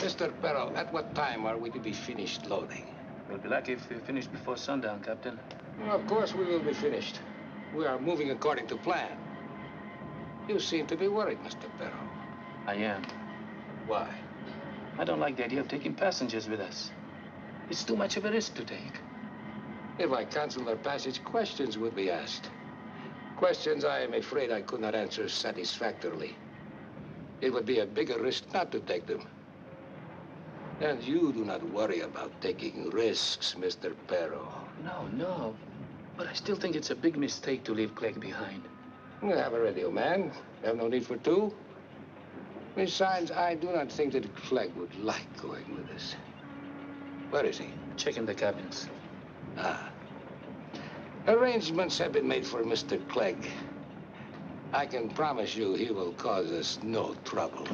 Mr. Perro, at what time are we to be finished loading? We'll be lucky if we finish before sundown, Captain. Well, of course we will be finished. We are moving according to plan. You seem to be worried, Mr. Perro. I am. Why? I don't like the idea of taking passengers with us. It's too much of a risk to take. If I cancel their passage, questions would be asked. Questions I am afraid I could not answer satisfactorily. It would be a bigger risk not to take them. And you do not worry about taking risks, Mr. Perro. No. But I still think it's a big mistake to leave Clegg behind. We have a radio man. We have no need for two. Besides, I do not think that Clegg would like going with us. Where is he? Checking the cabins. Ah. Arrangements have been made for Mr. Clegg. I can promise you he will cause us no trouble.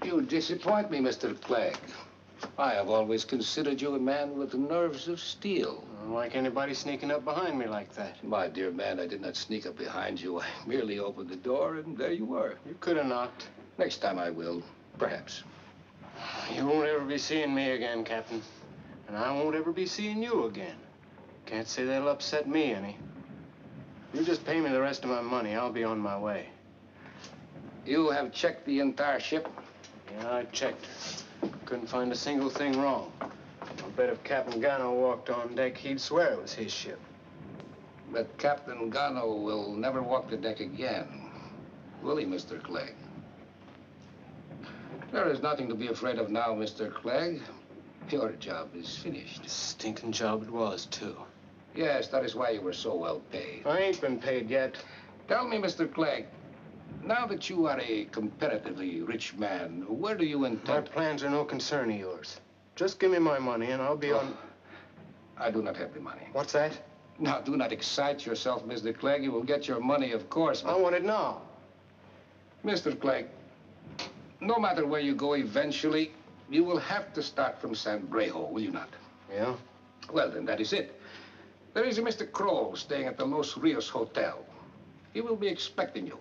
You disappoint me, Mr. Clegg. I have always considered you a man with nerves of steel. Like anybody sneaking up behind me like that? My dear man, I did not sneak up behind you. I merely opened the door, and there you were. You could have knocked. Next time I will, perhaps. You won't ever be seeing me again, Captain. And I won't ever be seeing you again. Can't say that'll upset me any. You just pay me the rest of my money. I'll be on my way. You have checked the entire ship? Yeah, I checked. Couldn't find a single thing wrong. I'll bet if Captain Gano walked on deck, he'd swear it was his ship. But Captain Gano will never walk the deck again. Will he, Mr. Clegg? There is nothing to be afraid of now, Mr. Clegg. Your job is finished. Stinking job it was, too. Yes, that is why you were so well paid. I ain't been paid yet. Tell me, Mr. Clegg, now that you are a comparatively rich man, where do you My intend? plans are no concern of yours. Just give me my money and I'll be on... I do not have the money. What's that? Now, do not excite yourself, Mr. Clegg. You will get your money, of course, but... I want it now. Mr. Clegg, no matter where you go eventually, you will have to start from San Brejo, will you not? Yeah? Well, then that is it. There is a Mr. Kroll staying at the Los Rios Hotel. He will be expecting you.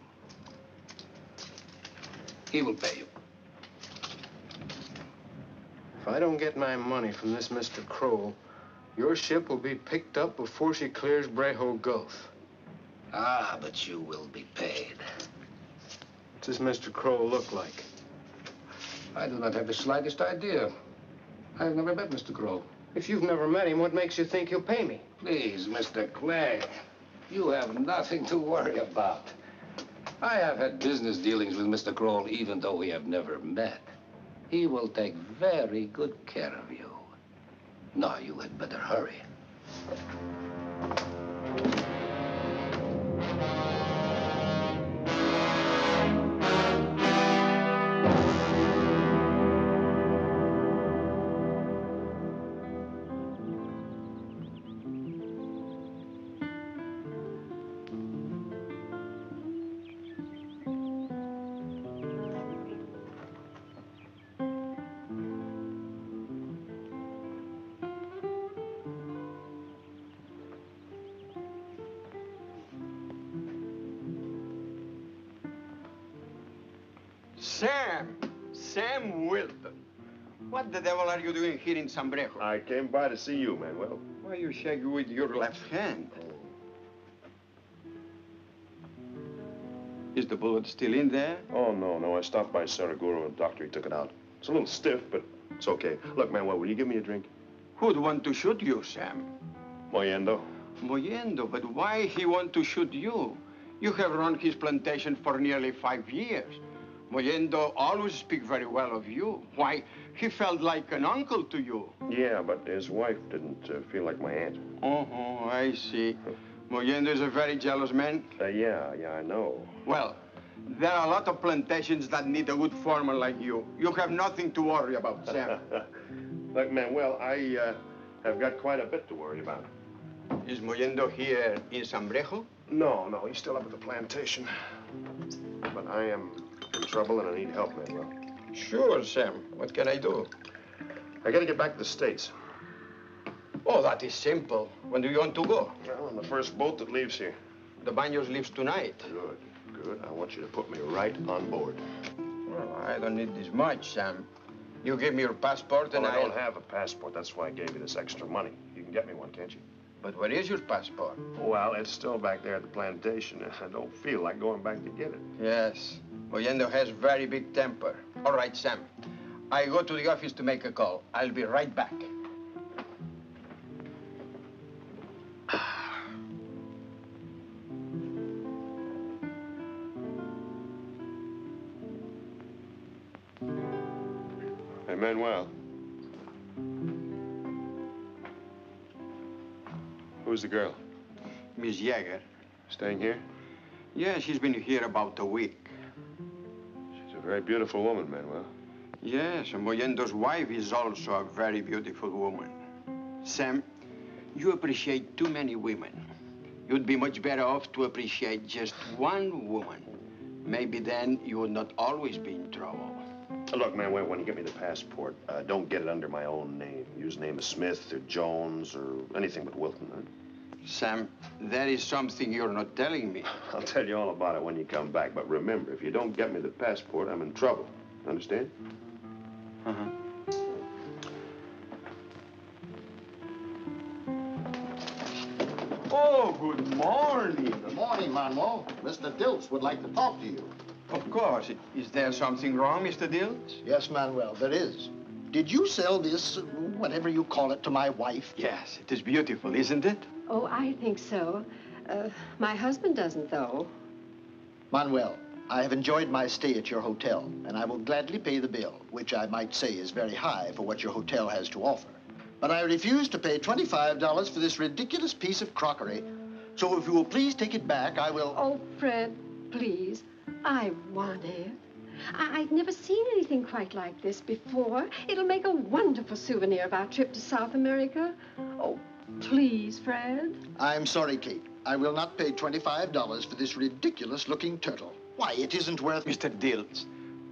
He will pay you. If I don't get my money from this Mr. Kroll, your ship will be picked up before she clears Brejo Gulf. Ah, but you will be paid. What's this Mr. Kroll look like? I do not have the slightest idea. I have never met Mr. Kroll. If you've never met him, what makes you think he'll pay me? Please, Mr. Clegg, you have nothing to worry about. I have had business dealings with Mr. Kroll, even though we have never met. He will take very good care of you. Now, you had better hurry. Sam Wilton. What the devil are you doing here in San Brejo? I came by to see you, Manuel. Why you shake with your left hand? Is the bullet still in there? Oh, no. I stopped by Saraguro and the doctor, he took it out. It's a little stiff, but it's okay. Look, Manuel, will you give me a drink? Who'd want to shoot you, Sam? Moyendo. Moyendo, but why he want to shoot you? You have run his plantation for nearly 5 years. Moyendo always speak very well of you. Why, he felt like an uncle to you. Yeah, but his wife didn't feel like my aunt. Oh, I see. Mollendo is a very jealous man. Yeah, I know. Well, there are a lot of plantations that need a good foreman like you. You have nothing to worry about, Sam. Look, Manuel, I have got quite a bit to worry about. Is Mollendo here in Sambrejo? No, he's still up at the plantation. But I am in trouble and I need help, Manuel. Sure, Sam. What can I do? I gotta get back to the States. Oh, that is simple. When do you want to go? Well, on the first boat that leaves here. The Baños leaves tonight. Good. I want you to put me right on board. Well, I don't need this much, Sam. You give me your passport and I don't have a passport. That's why I gave you this extra money. You can get me one, can't you? But where is your passport? Well, it's still back there at the plantation. I don't feel like going back to get it. Yes. Mollendo has very big temper. All right, Sam. I go to the office to make a call. I'll be right back. Hey, Manuel. Who's the girl? Miss Yeager. Staying here? Yeah, she's been here about a week. She's a very beautiful woman, Manuel. Yes, and Mollendo's wife is also a very beautiful woman. Sam, you appreciate too many women. You'd be much better off to appreciate just one woman. Maybe then you would not always be in trouble. Look, Manuel, when you get me the passport, don't get it under my own name. Use the name of Smith or Jones or anything but Wilton, huh? Sam, there is something you're not telling me. I'll tell you all about it when you come back. But remember, if you don't get me the passport, I'm in trouble. Understand? Uh-huh. Oh, good morning. Good morning, Manuel. Mr. Dilts would like to talk to you. Of course. Is there something wrong, Mr. Dilts? Yes, Manuel, there is. Did you sell this, whatever you call it, to my wife? Yes, it is beautiful, isn't it? Oh, I think so. My husband doesn't, though. Manuel, I have enjoyed my stay at your hotel, and I will gladly pay the bill, which I might say is very high for what your hotel has to offer. But I refuse to pay $25 for this ridiculous piece of crockery. So if you will please take it back, I will... Oh, Fred, please. I want it. I've never seen anything quite like this before. It'll make a wonderful souvenir of our trip to South America. Oh, please, Fred. I'm sorry, Kate. I will not pay $25 for this ridiculous-looking turtle. Why, it isn't worth... Mr. Dilts,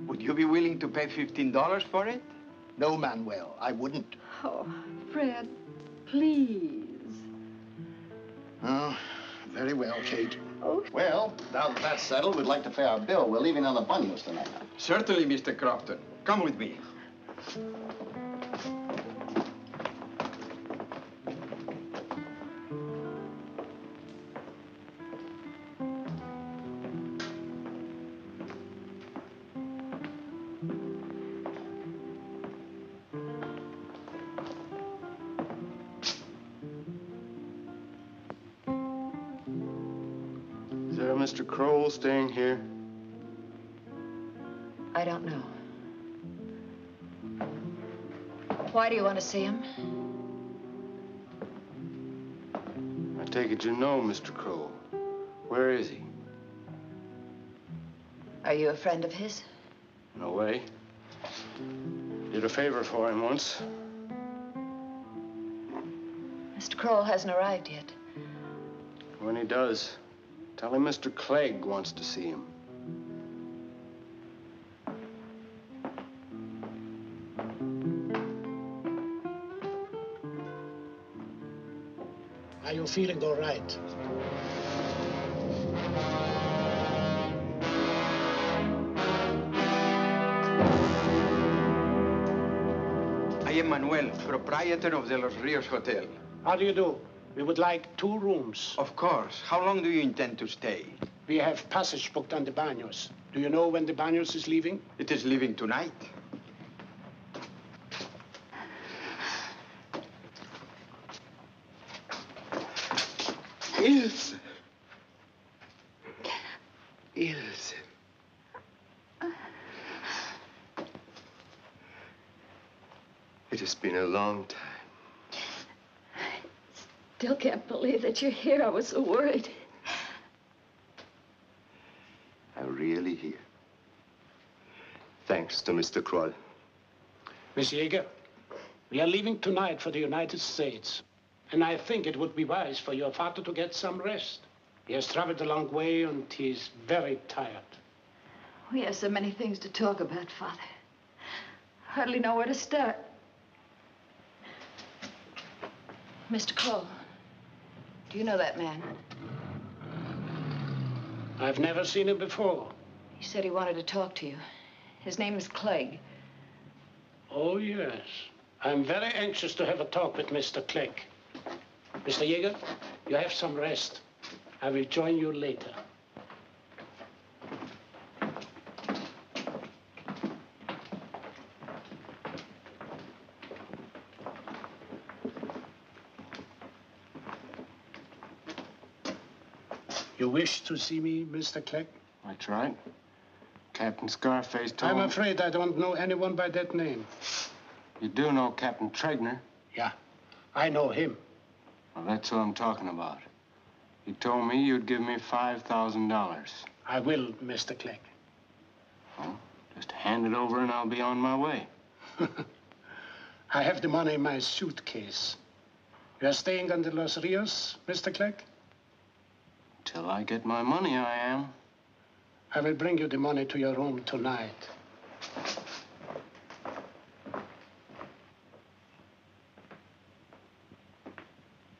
would you be willing to pay $15 for it? No, Manuel, I wouldn't. Oh, Fred, please. Oh, very well, Kate. Oh. Well, now that that's settled, we'd like to pay our bill. We're leaving on the Baños tonight. Certainly, Mr. Crofton. Come with me. Is there a Mr. Kroll staying here? I don't know. Why do you want to see him? I take it you know Mr. Kroll. Where is he? Are you a friend of his? No way. Did a favor for him once. Mr. Kroll hasn't arrived yet. When he does, tell him Mr. Clegg wants to see him. Are you feeling all right? I am Manuel, proprietor of the Los Rios Hotel. How do you do? We would like 2 rooms. Of course. How long do you intend to stay? We have passage booked on the Baños. Do you know when the Baños is leaving? It is leaving tonight. Ilse. Ilse. It has been a long time. still can't believe that you're here. I was so worried. I'm really here. Thanks to Mr. Kroll. Miss Yeager, we are leaving tonight for the United States. And I think it would be wise for your father to get some rest. He has traveled a long way and he's very tired. We have so many things to talk about, Father. Hardly know where to start. Mr. Kroll, do you know that man? I've never seen him before. He said he wanted to talk to you. His name is Clegg. Oh, yes. I'm very anxious to have a talk with Mr. Clegg. Mr. Yeager, you have some rest. I will join you later. You wish to see me, Mr. Clegg? That's right. Captain Scarface told me... I'm afraid I don't know anyone by that name. You do know Captain Tregner? Yeah, I know him. Well, that's who I'm talking about. He told me you'd give me $5,000. I will, Mr. Clegg. Well, just hand it over and I'll be on my way. I have the money in my suitcase. You are staying on the Los Rios, Mr. Clegg? Till I get my money, I am. I will bring you the money to your room tonight.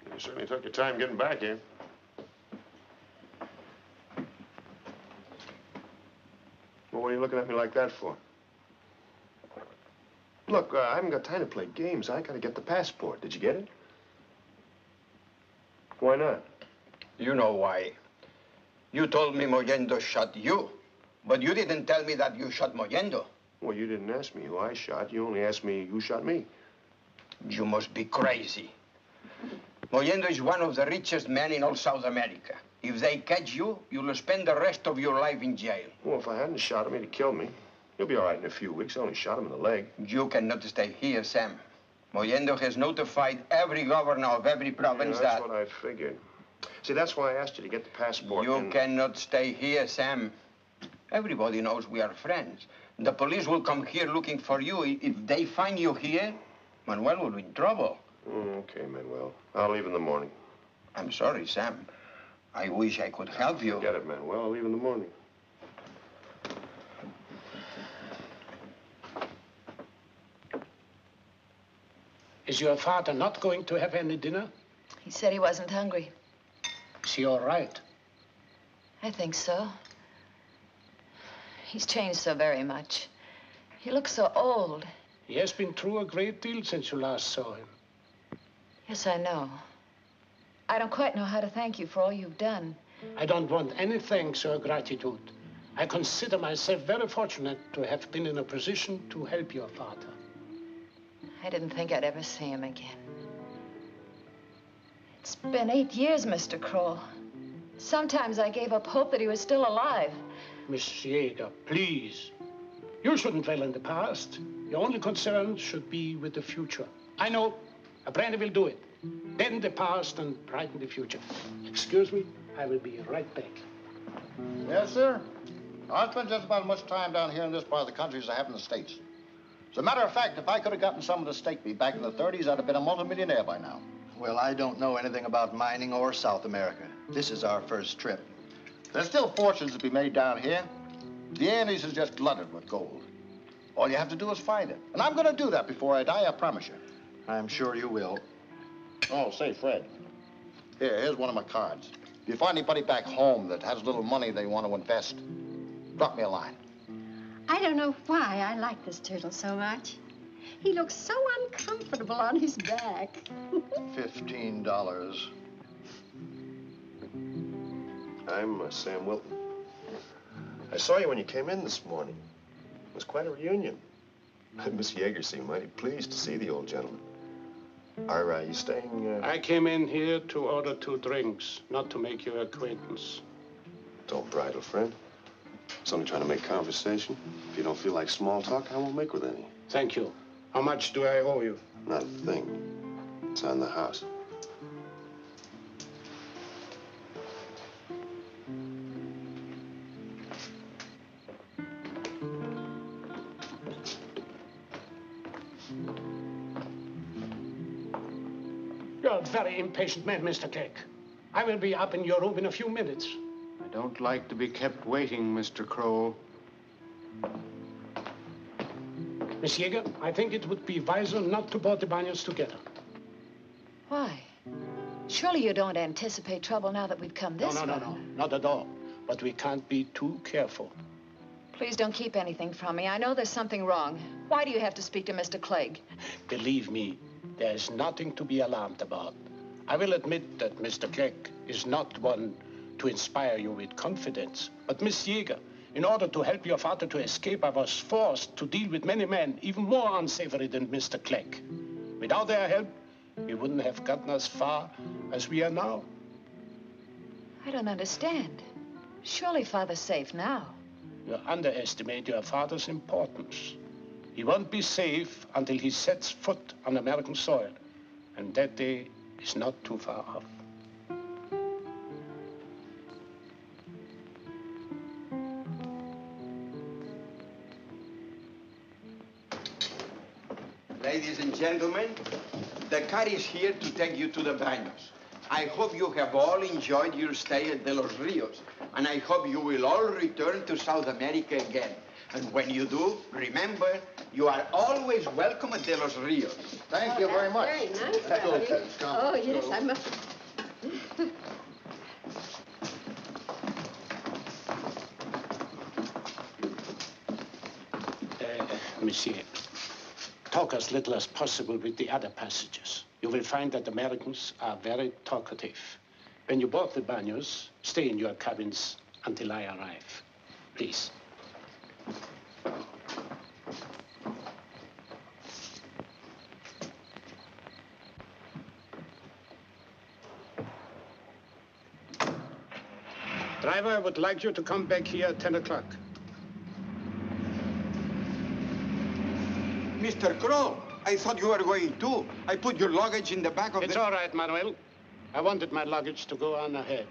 You certainly took your time getting back here. Well, what are you looking at me like that for? Look, I haven't got time to play games. I gotta get the passport. Did you get it? Why not? You know why. You told me Mollendo shot you, but you didn't tell me that you shot Mollendo. Well, you didn't ask me who I shot. You only asked me who shot me. You must be crazy. Mollendo is one of the richest men in all South America. If they catch you, you'll spend the rest of your life in jail. Well, if I hadn't shot him, he'd have killed me. He'll be all right in a few weeks. I only shot him in the leg. You cannot stay here, Sam. Mollendo has notified every governor of every province That's what I figured. See, that's why I asked you to get the passport. You cannot stay here, Sam. Everybody knows we are friends. The police will come here looking for you. If they find you here, Manuel will be in trouble. Okay, Manuel. I'll leave in the morning. I'm sorry, Sam. I wish I could help you. Forget it, Manuel. I'll leave in the morning. Is your father not going to have any dinner? He said he wasn't hungry. Is he all right? I think so. He's changed so very much. He looks so old. He has been through a great deal since you last saw him. Yes, I know. I don't quite know how to thank you for all you've done. I don't want any thanks or gratitude. I consider myself very fortunate to have been in a position to help your father. I didn't think I'd ever see him again. It's been 8 years, Mr. Kroll. Sometimes I gave up hope that he was still alive. Miss Yeager, please. You shouldn't dwell in the past. Your only concern should be with the future. I know. A brandy will do it. Bend the past and brighten the future. Excuse me, I will be right back. Yes, sir. I've spent just about as much time down here in this part of the country as I have in the States. As a matter of fact, if I could have gotten someone to stake me back in the 30s, I'd have been a multimillionaire by now. Well, I don't know anything about mining or South America. This is our first trip. There's still fortunes to be made down here. The Andes is just glutted with gold. All you have to do is find it. And I'm going to do that before I die, I promise you. I'm sure you will. Oh, say, Fred. Here's one of my cards. If you find anybody back home that has a little money they want to invest, drop me a line. I don't know why I like this turtle so much. He looks so uncomfortable on his back. $15. I'm Sam Wilton. I saw you when you came in this morning. It was quite a reunion. Miss Yeager seemed mighty pleased to see the old gentleman. Are you staying? I came in here to order 2 drinks, not to make your acquaintance. Don't bridle, friend. I was only trying to make conversation. If you don't feel like small talk, I won't make with any. Thank you. How much do I owe you? Not a thing. It's on the house. You're a very impatient man, Mr. Clegg. I will be up in your room in a few minutes. I don't like to be kept waiting, Mr. Crow. Miss Yeager, I think it would be wiser not to board the Banyas together. Why? Surely you don't anticipate trouble now that we've come this far. No, not at all. But we can't be too careful. Please don't keep anything from me. I know there's something wrong. Why do you have to speak to Mr. Clegg? Believe me, there is nothing to be alarmed about. I will admit that Mr. Clegg is not one to inspire you with confidence. But Miss Yeager, in order to help your father to escape, I was forced to deal with many men even more unsavory than Mr. Clegg. Without their help, we wouldn't have gotten as far as we are now. I don't understand. Surely Father's safe now. You underestimate your father's importance. He won't be safe until he sets foot on American soil. And that day is not too far off. Ladies and gentlemen, the car is here to take you to the Banos. I hope you have all enjoyed your stay at De Los Rios, and I hope you will all return to South America again. And when you do, remember, you are always welcome at De Los Rios. Thank you very much. Very nice, Daddy. Oh, yes, I must. Monsieur, talk as little as possible with the other passengers. You will find that Americans are very talkative. When you board the Banos, stay in your cabins until I arrive. Please. Driver, I would like you to come back here at 10 o'clock. Mr. Crow, I thought you were going too. I put your luggage in the back of It's all right, Manuel. I wanted my luggage to go on ahead.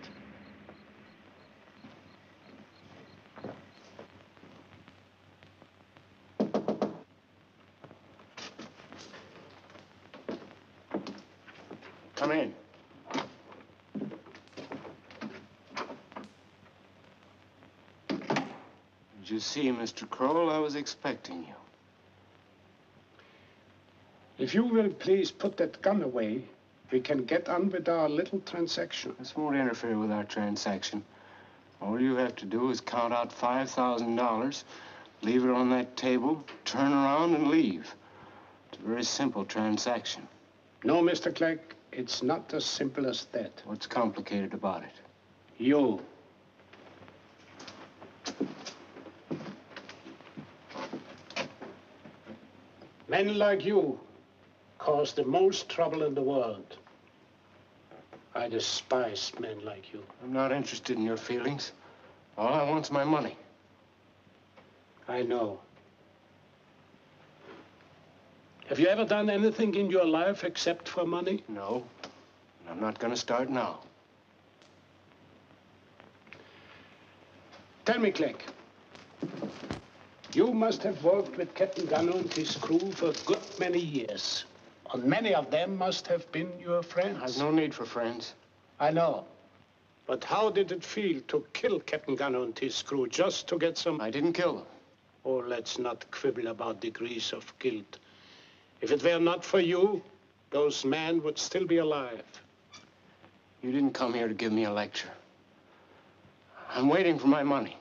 Come in. Did you see, Mr. Kroll? I was expecting you. If you will please put that gun away, we can get on with our little transaction. This won't interfere with our transaction. All you have to do is count out $5,000, leave it on that table, turn around and leave. It's a very simple transaction. No, Mr. Clegg, it's not as simple as that. What's complicated about it? You. Men like you cause the most trouble in the world. I despise men like you. I'm not interested in your feelings. All I want's my money. I know. Have you ever done anything in your life except for money? No. And I'm not gonna start now. Tell me, Clegg. You must have worked with Captain Gunner and his crew for a good many years. And many of them must have been your friends. I've no need for friends. I know. But how did it feel to kill Captain Gunner and his crew just to get some... I didn't kill them. Oh, let's not quibble about degrees of guilt. If it were not for you, those men would still be alive. You didn't come here to give me a lecture. I'm waiting for my money.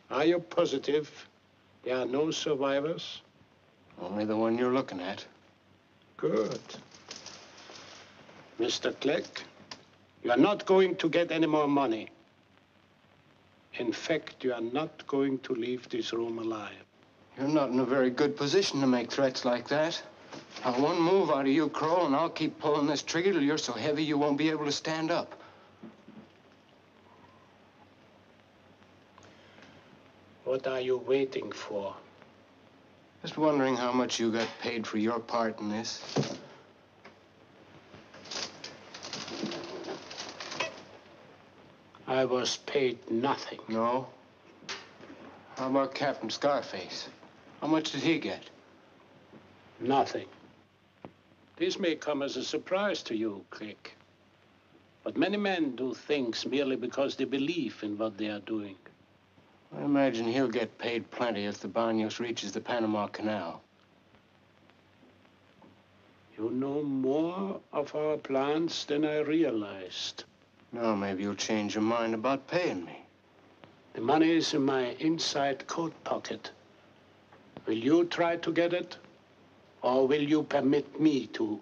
Are you positive there are no survivors? Only the one you're looking at. Good. Mr. Clegg, you are not going to get any more money. In fact, you are not going to leave this room alive. You're not in a very good position to make threats like that. Now, one move out of you, Crow, and I'll keep pulling this trigger till you're so heavy you won't be able to stand up. What are you waiting for? Just wondering how much you got paid for your part in this. I was paid nothing. No? How about Captain Scarface? How much did he get? Nothing. This may come as a surprise to you, Click. But many men do things merely because they believe in what they are doing. I imagine he'll get paid plenty if the Banos reaches the Panama Canal. You know more of our plans than I realized. Now maybe you'll change your mind about paying me. The money is in my inside coat pocket. Will you try to get it? Or will you permit me to?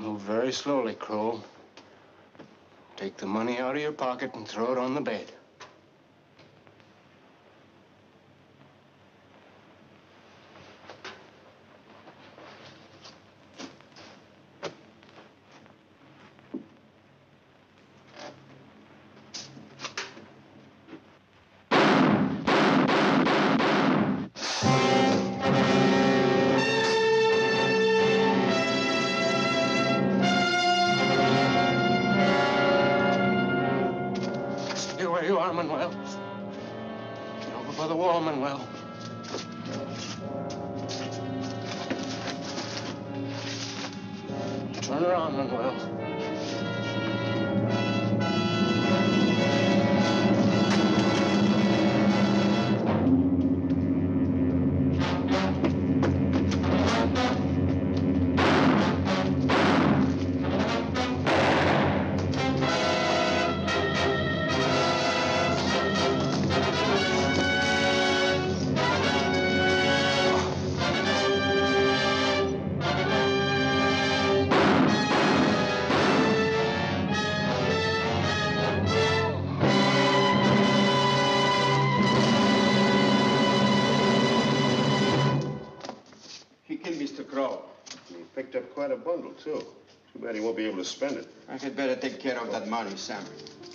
Move very slowly, Kroll. Take the money out of your pocket and throw it on the bed. Stay where you are, Manuel. Get over by the wall, Manuel. Turn around, Manuel. He killed Mr. Crow. He picked up quite a bundle, too. Too bad he won't be able to spend it. I had better take care of that money, Sam.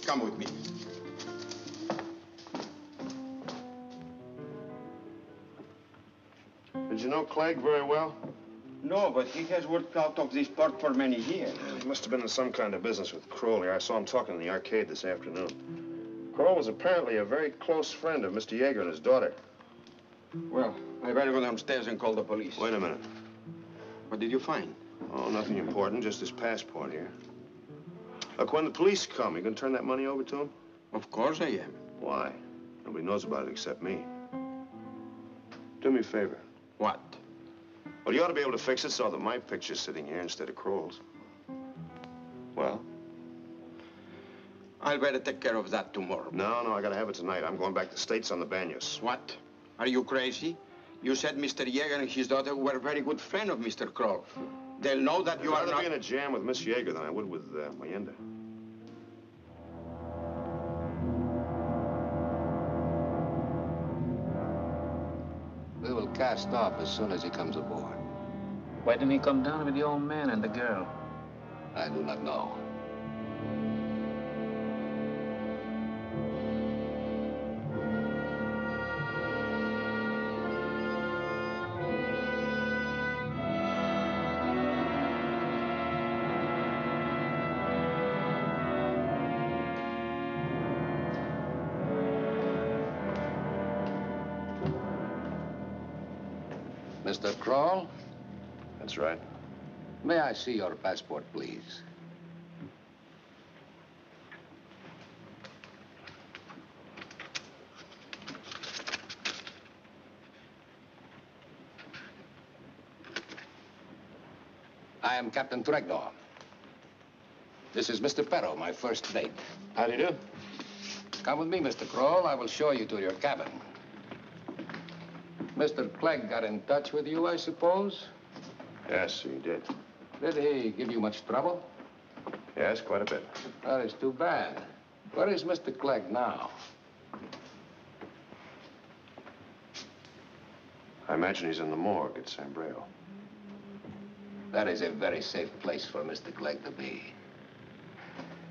Come with me. Did you know Clegg very well? No, but he has worked out of this port for many years. He must have been in some kind of business with Kroll here. I saw him talking in the arcade this afternoon. Kroll was apparently a very close friend of Mr. Yeager and his daughter. Well, I better go downstairs and call the police. Wait a minute. What did you find? Oh, nothing important, just his passport here. Look, when the police come, you gonna turn that money over to him? Of course I am. Why? Nobody knows about it except me. Do me a favor. What? Well, you ought to be able to fix it so that my picture's sitting here instead of Kroll's. Well? I'll better take care of that tomorrow. No, I gotta have it tonight. I'm going back to the States on the Banos. What? Are you crazy? You said Mr. Yeager and his daughter were a very good friend of Mr. Kroll. They'll know that you I'd are rather not... be in a jam with Miss Yeager than I would with Mayenda. We will cast off as soon as he comes aboard. Why didn't he come down with the old man and the girl? I do not know. Mr. Kroll? That's right. May I see your passport, please? I am Captain Tregdor. This is Mr. Perro, my first date. How do you do? Come with me, Mr. Kroll. I will show you to your cabin. Mr. Clegg got in touch with you, I suppose? Yes, he did. Did he give you much trouble? Yes, quite a bit. That is too bad. Where is Mr. Clegg now? I imagine he's in the morgue at San Breo. That is a very safe place for Mr. Clegg to be.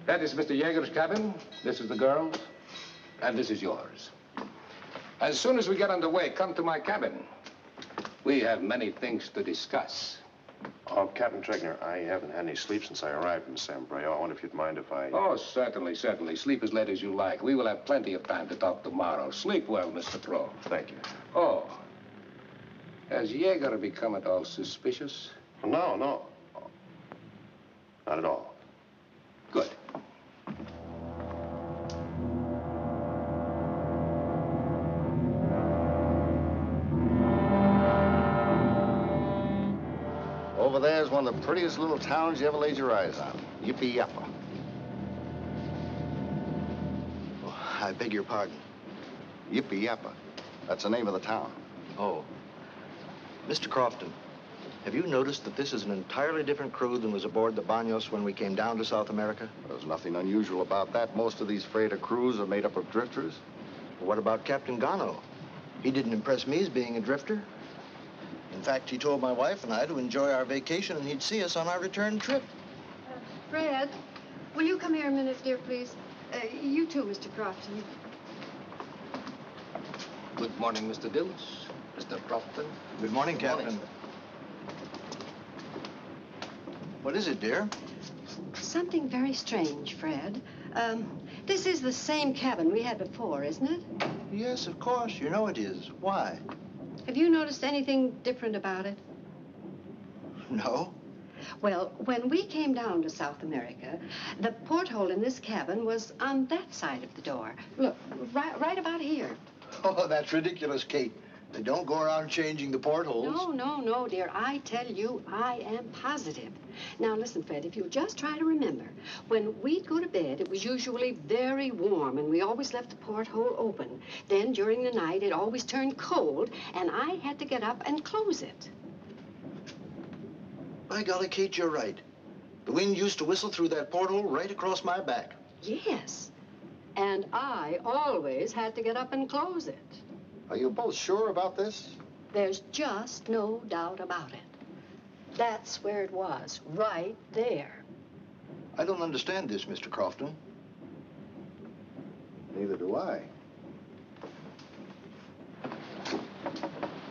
That is Mr. Yeager's cabin. This is the girl's. And this is yours. As soon as we get underway, come to my cabin. We have many things to discuss. Oh, Captain Tregner, I haven't had any sleep since I arrived in San Breo. I wonder if you'd mind if I... Oh, certainly. Sleep as late as you like. We will have plenty of time to talk tomorrow. Sleep well, Mr. Pro. Thank you. Oh. Has Jaeger become at all suspicious? No, no. Not at all. Good. Over there is one of the prettiest little towns you ever laid your eyes on. Yippee-yappa. Oh, I beg your pardon. Yippee-yappa. That's the name of the town. Oh. Mr. Crofton, have you noticed that this is an entirely different crew than was aboard the Banos when we came down to South America? There's nothing unusual about that. Most of these freighter crews are made up of drifters. What about Captain Gano? He didn't impress me as being a drifter. In fact, he told my wife and I to enjoy our vacation and he'd see us on our return trip. Fred, will you come here a minute, dear, please? You too, Mr. Crofton. Good morning, Mr. Dills. Mr. Crofton. Good morning, Captain. What is it, dear? Something very strange, Fred. This is the same cabin we had before, isn't it? Yes, of course. You know it is. Why? Have you noticed anything different about it? No. Well, when we came down to South America, the porthole in this cabin was on that side of the door. Look, right about here. Oh, that's ridiculous, Kate. They don't go around changing the portholes. No, dear. I tell you, I am positive. Now, listen, Fred, if you'll just try to remember, when we'd go to bed, it was usually very warm, and we always left the porthole open. Then, during the night, it always turned cold, and I had to get up and close it. By golly, Kate, you're right. The wind used to whistle through that porthole right across my back. Yes. And I always had to get up and close it. Are you both sure about this? There's just no doubt about it. That's where it was, right there. I don't understand this, Mr. Crofton. Neither do I.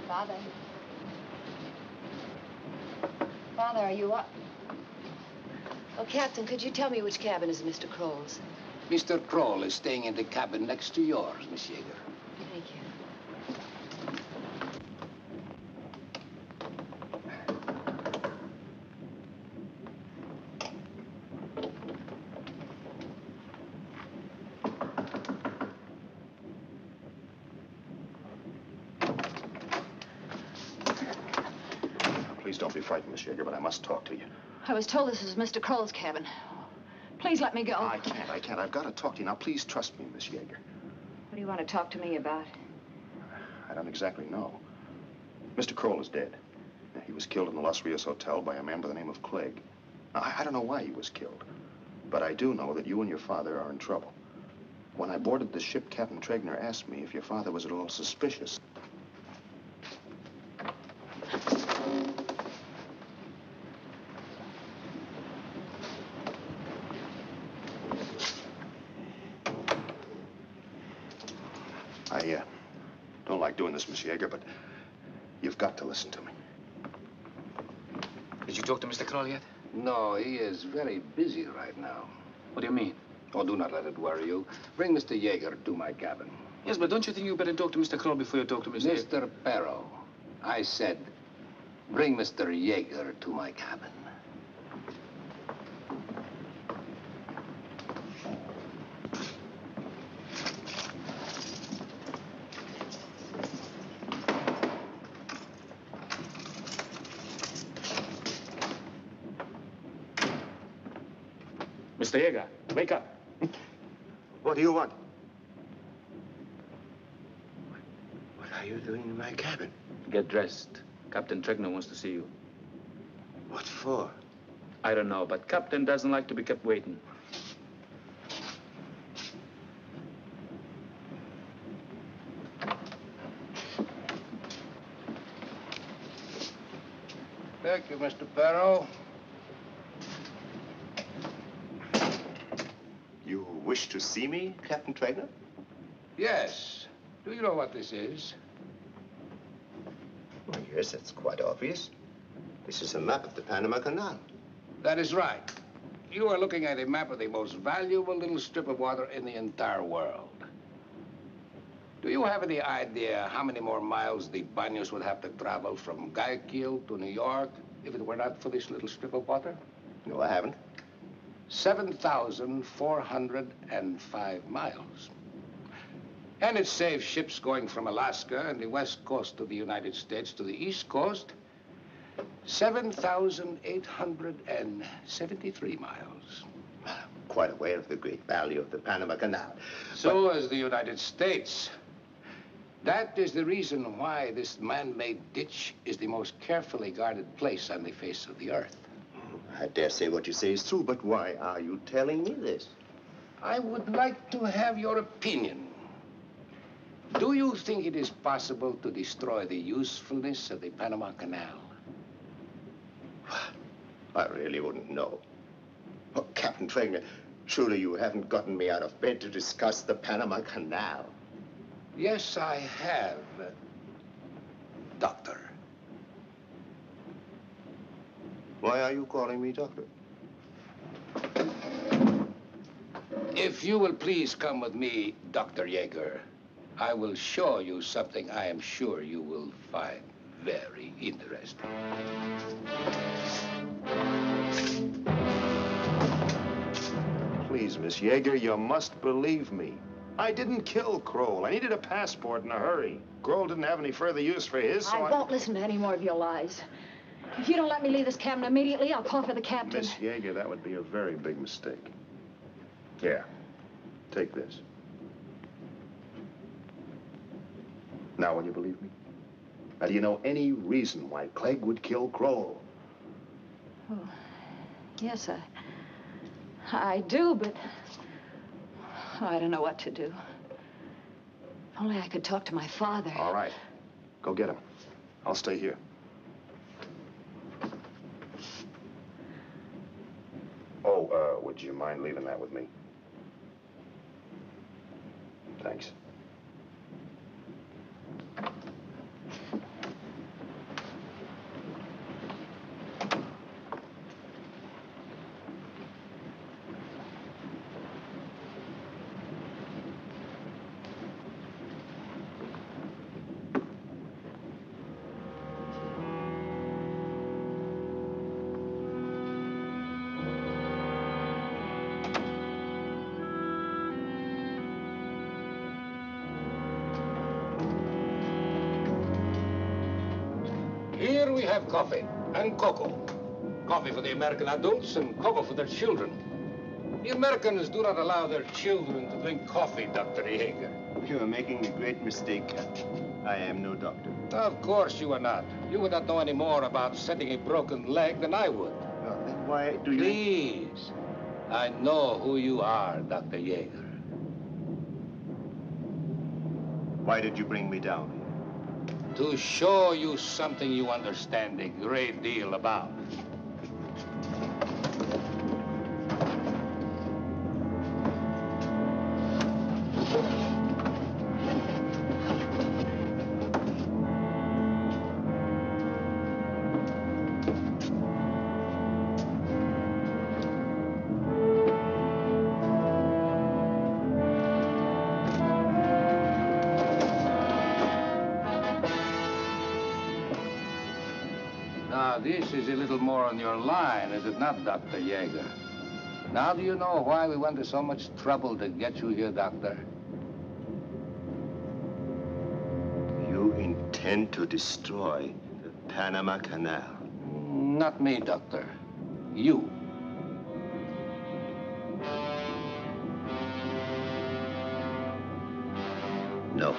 Father. Father, are you up? Oh, Captain, could you tell me which cabin is Mr. Kroll's? Mr. Kroll is staying in the cabin next to yours, Miss Jaeger. Thank you. Please don't be frightened, Miss Jaeger, but I must talk to you. I was told this was Mr. Kroll's cabin. Please let me go. I can't. I've got to talk to you. Now, please trust me, Miss Jaeger. What do you want to talk to me about? I don't exactly know. Mr. Kroll is dead. He was killed in the Los Rios Hotel by a man by the name of Clegg. Now, I don't know why he was killed, but I do know that you and your father are in trouble. When I boarded the ship, Captain Tregner asked me if your father was at all suspicious. I don't like doing this, Miss Jaeger, but you've got to listen to me. Did you talk to Mr. Kroll yet? No, he is very busy right now. What do you mean? Oh, do not let it worry you. Bring Mr. Jaeger to my cabin. Yes, but don't you think you better talk to Mr. Kroll before you talk to Mr. Mr. Perro, I said, bring Mr. Jaeger to my cabin. Mr. Jaeger, wake up. What do you want? What are you doing in my cabin? Get dressed. Captain Tregner wants to see you. What for? I don't know, but Captain doesn't like to be kept waiting. Thank you, Mr. Perro. You wish to see me, Captain Tregner? Yes. Do you know what this is? Why, yes, that's quite obvious. This is a map of the Panama Canal. That is right. You are looking at a map of the most valuable little strip of water in the entire world. Do Do you have any idea how many more miles the Banos would have to travel from Guilfoyle to New York if it were not for this little strip of water? No, I haven't. 7,405 miles. And it saves ships going from Alaska and the west coast of the United States to the east coast 7,873 miles. Quite aware of the great value of the Panama Canal. So is the United States. That is the reason why this man-made ditch is the most carefully guarded place on the face of the earth. I dare say what you say is true, but why are you telling me this? I would like to have your opinion. Do you think it is possible to destroy the usefulness of the Panama Canal? I really wouldn't know. Oh, Captain Trainer, surely you haven't gotten me out of bed to discuss the Panama Canal. Yes, I have, Doctor. Why are you calling me Doctor? If you will please come with me, Dr. Yeager, I will show you something I am sure you will find very interesting. Please, Miss Yeager, you must believe me. I didn't kill Kroll. I needed a passport in a hurry. Kroll didn't have any further use for his, so I won't listen to any more of your lies. If you don't let me leave this cabin immediately, I'll call for the captain. Miss Yeager, that would be a very big mistake. Here, take this. Now, will you believe me? Now, do you know any reason why Clegg would kill Kroll? Oh, yes, I do, but I don't know what to do. If only I could talk to my father. All right. Go get him. I'll stay here. Oh, would you mind leaving that with me? Thanks. Here we have coffee and cocoa. Coffee for the American adults and cocoa for their children. The Americans do not allow their children to drink coffee, Dr. Yeager. You are making a great mistake, Captain. I am no doctor. Of course you are not. You would not know any more about setting a broken leg than I would. Well, then why do you... Please. I know who you are, Dr. Yeager. Why did you bring me down? To show you something you understand a great deal about. This is a little more on your line, is it not, Dr. Yeager? Now do you know why we went to so much trouble to get you here, Doctor? You intend to destroy the Panama Canal. Not me, Doctor. You. No.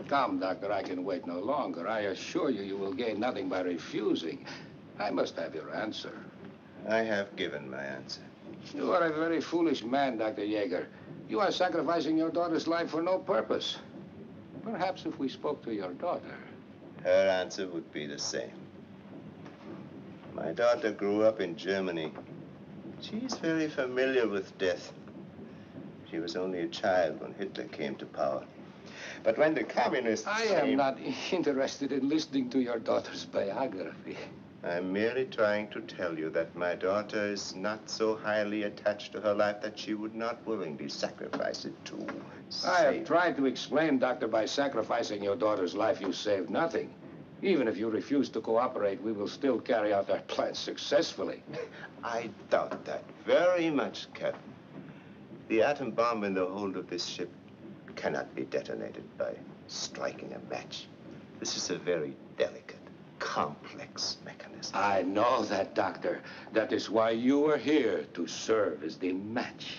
Come, Doctor, I can wait no longer. I assure you, you will gain nothing by refusing. I must have your answer. I have given my answer. You are a very foolish man, Dr. Yeager. You are sacrificing your daughter's life for no purpose. Perhaps if we spoke to your daughter. Her answer would be the same. My daughter grew up in Germany. She's very familiar with death. She was only a child when Hitler came to power. But when the communists I am not interested in listening to your daughter's biography. I'm merely trying to tell you that my daughter is not so highly attached to her life that she would not willingly sacrifice it to I have save. tried to explain, Doctor, by sacrificing your daughter's life, you saved nothing. Even if you refuse to cooperate, we will still carry out our plans successfully. I doubt that very much, Captain. The atom bomb in the hold of this ship cannot be detonated by striking a match. This is a very delicate, complex mechanism. I know that, Doctor. That is why you are here, to serve as the match.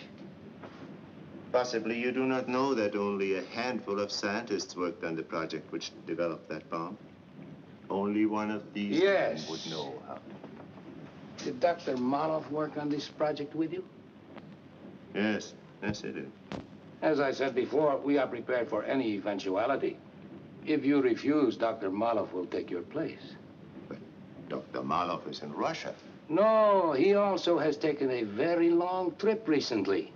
Possibly you do not know that only a handful of scientists worked on the project which developed that bomb. Only one of these men would know how. Did Dr. Maloff work on this project with you? Yes, yes, he did. As I said before, we are prepared for any eventuality. If you refuse, Dr. Maloff will take your place. But Dr. Maloff is in Russia. No, he also has taken a very long trip recently.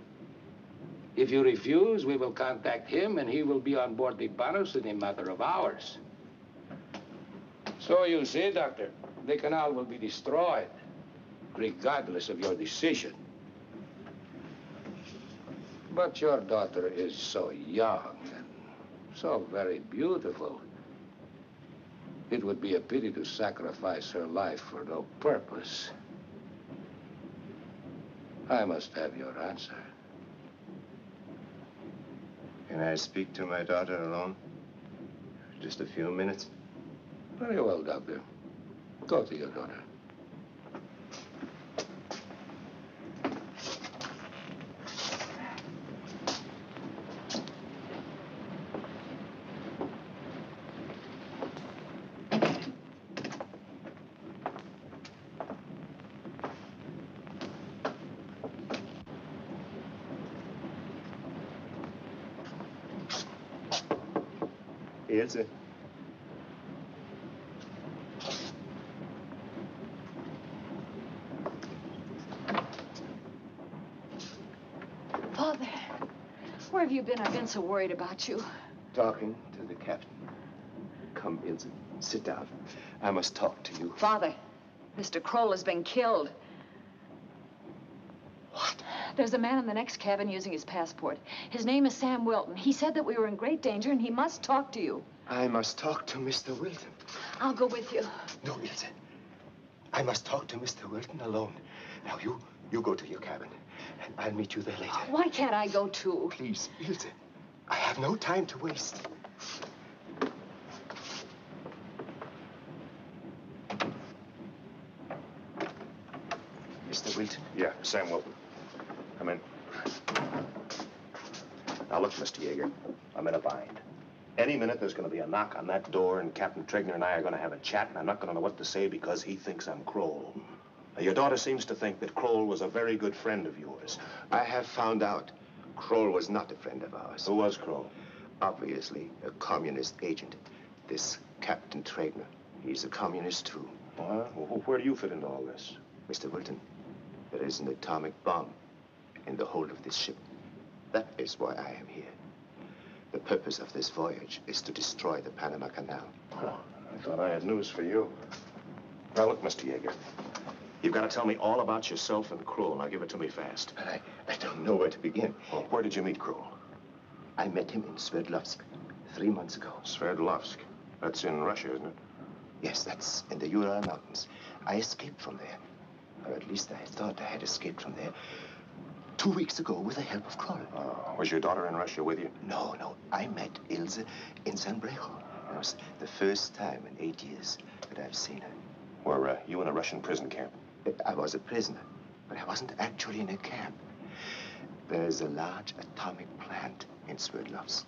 If you refuse, we will contact him, and he will be on board the Barton in a matter of hours. So you see, Doctor, the canal will be destroyed, regardless of your decision. But your daughter is so young and so very beautiful. It would be a pity to sacrifice her life for no purpose. I must have your answer. Can I speak to my daughter alone? Just a few minutes? Very well, Doctor. Go to your daughter. Ilse. Father, where have you been? I've been so worried about you. Talking to the captain. Come, Ilse, sit down. I must talk to you. Father, Mr. Kroll has been killed. What? There's a man in the next cabin using his passport. His name is Sam Wilton. He said that we were in great danger and he must talk to you. I must talk to Mr. Wilton. I'll go with you. No, Ilse. I must talk to Mr. Wilton alone. Now, you go to your cabin, and I'll meet you there later. Why can't I go too? Please, Ilse. I have no time to waste. Mr. Wilton? Yeah, Sam Wilton. Come in. Now, look, Mr. Yeager, I'm in a bind. Any minute, there's going to be a knock on that door, and Captain Tregner and I are going to have a chat, and I'm not going to know what to say because he thinks I'm Kroll. Now, your daughter seems to think that Kroll was a very good friend of yours. I have found out Kroll was not a friend of ours. Who was Kroll? Obviously, a communist agent. This Captain Tregner, he's a communist, too. Well, where do you fit into all this? Mr. Wilton, there is an atomic bomb in the hold of this ship. That is why I am here. The purpose of this voyage is to destroy the Panama Canal. Oh, I thought I had news for you. Now, look, Mr. Yeager, you've got to tell me all about yourself and Kroll. Now, give it to me fast. But I don't know where to begin. Well, where did you meet Kroll? I met him in Sverdlovsk 3 months ago. Sverdlovsk. That's in Russia, isn't it? Yes, that's in the Ural Mountains. I escaped from there. Or at least I thought I had escaped from there 2 weeks ago with the help of Kroll. Was your daughter in Russia with you? No. I met Ilse in San Brejo. It was the first time in 8 years that I've seen her. Were you in a Russian prison camp? I was a prisoner, but I wasn't actually in a camp. There's a large atomic plant in Sverdlovsk,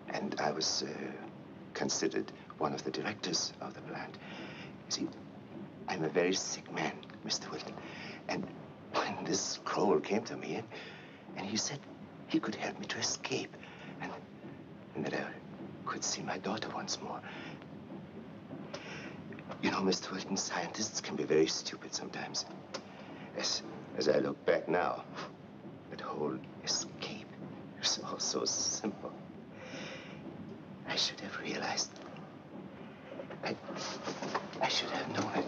and I was considered one of the directors of the plant. You see, I'm a very sick man, Mr. Wilton, and when this Kroll came to me and he said he could help me to escape and that I could see my daughter once more. You know, Mr. Wilton, scientists can be very stupid sometimes. As I look back now, that whole escape is all so simple. I should have realized. I should have known it.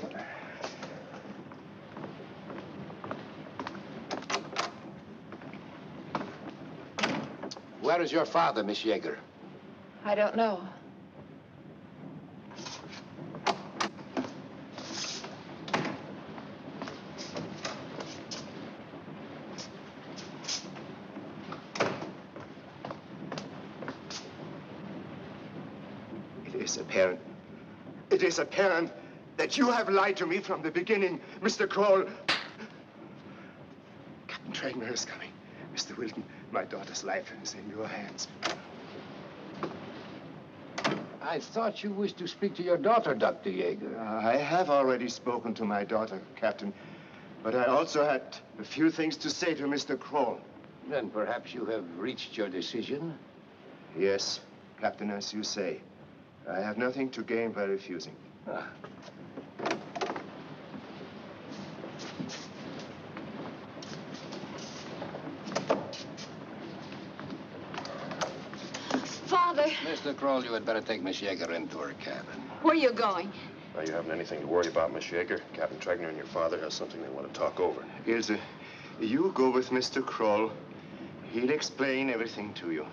Where is your father, Miss Yeager? I don't know. It is apparent that you have lied to me from the beginning, Mr. Kroll. Captain Tragner is coming. Mr. Wilton, my daughter's life is in your hands. I thought you wished to speak to your daughter, Dr. Yeager. I have already spoken to my daughter, Captain, but I also had a few things to say to Mr. Kroll. Then perhaps you have reached your decision? Yes, Captain, as you say. I have nothing to gain by refusing. Ah. Father. Mr. Kroll, you had better take Miss Yeager into her cabin. Where are you going? Now, you haven't anything to worry about, Miss Yeager. Captain Tragner and your father have something they want to talk over. Ilse, you go with Mr. Kroll. He'll explain everything to you.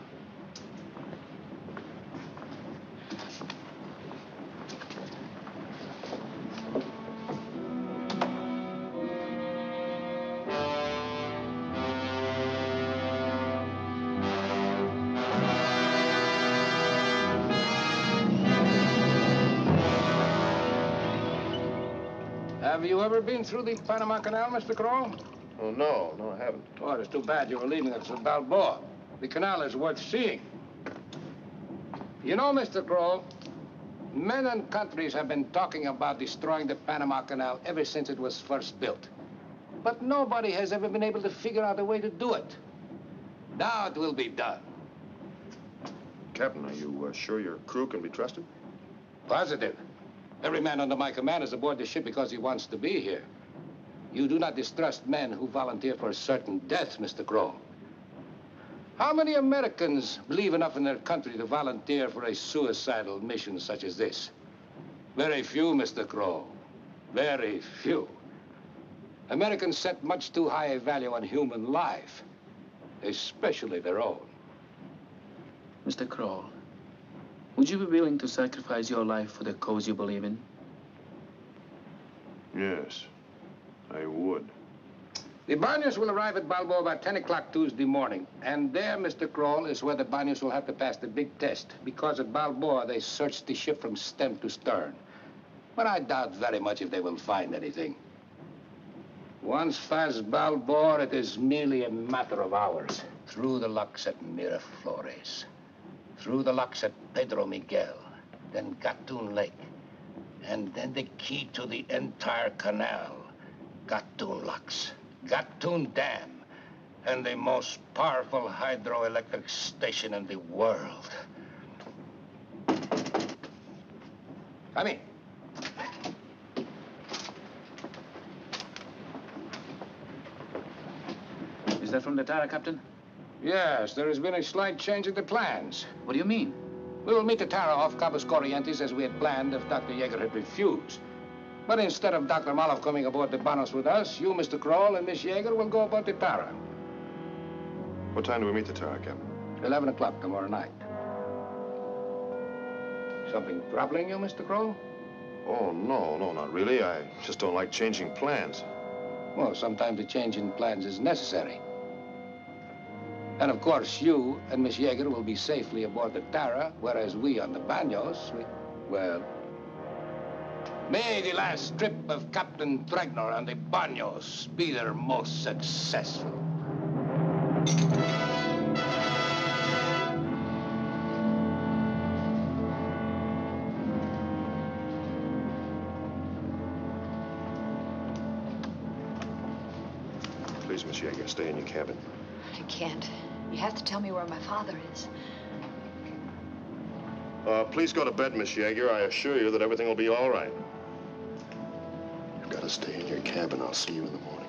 Have you ever been through the Panama Canal, Mr. Kroll? Oh, no, I haven't. Oh, it's too bad you were leaving us at Balboa. The canal is worth seeing. You know, Mr. Kroll, men and countries have been talking about destroying the Panama Canal ever since it was first built. But nobody has ever been able to figure out a way to do it. Now it will be done. Captain, are you sure your crew can be trusted? Positive. Every man under my command is aboard the ship because he wants to be here. You do not distrust men who volunteer for a certain death, Mr. Kroll. How many Americans believe enough in their country to volunteer for a suicidal mission such as this? Very few, Mr. Kroll. Very few. Americans set much too high a value on human life, especially their own. Mr. Kroll, would you be willing to sacrifice your life for the cause you believe in? Yes, I would. The Barniers will arrive at Balboa about 10 o'clock Tuesday morning. And there, Mr. Kroll, is where the Barniers will have to pass the big test. Because at Balboa, they searched the ship from stem to stern. But I doubt very much if they will find anything. Once past Balboa, it is merely a matter of hours. Through the locks at Miraflores. Through the locks at Pedro Miguel. Then Gatun Lake. And then the key to the entire canal. Gatun locks. Gatun Dam, and the most powerful hydroelectric station in the world. Come in. Is that from the Tara, Captain? Yes, there has been a slight change in the plans. What do you mean? We will meet the Tara off Cabos Corrientes as we had planned if Dr. Yeager had refused. But instead of Dr. Maloff coming aboard the Banos with us, you, Mr. Kroll, and Miss Yeager will go aboard the Tara. What time do we meet the Tara, Captain? 11 o'clock tomorrow night. Something troubling you, Mr. Kroll? Oh, no, not really. I just don't like changing plans. Well, sometimes a change in plans is necessary. And of course, you and Miss Yeager will be safely aboard the Tara, whereas we on the Banos, well... May the last trip of Captain Tragner and the Banos be their most successful. Please, Miss Yeager, stay in your cabin. I can't. You have to tell me where my father is. Please go to bed, Miss Yeager. I assure you that everything will be all right. You've got to stay in your cabin. I'll see you in the morning.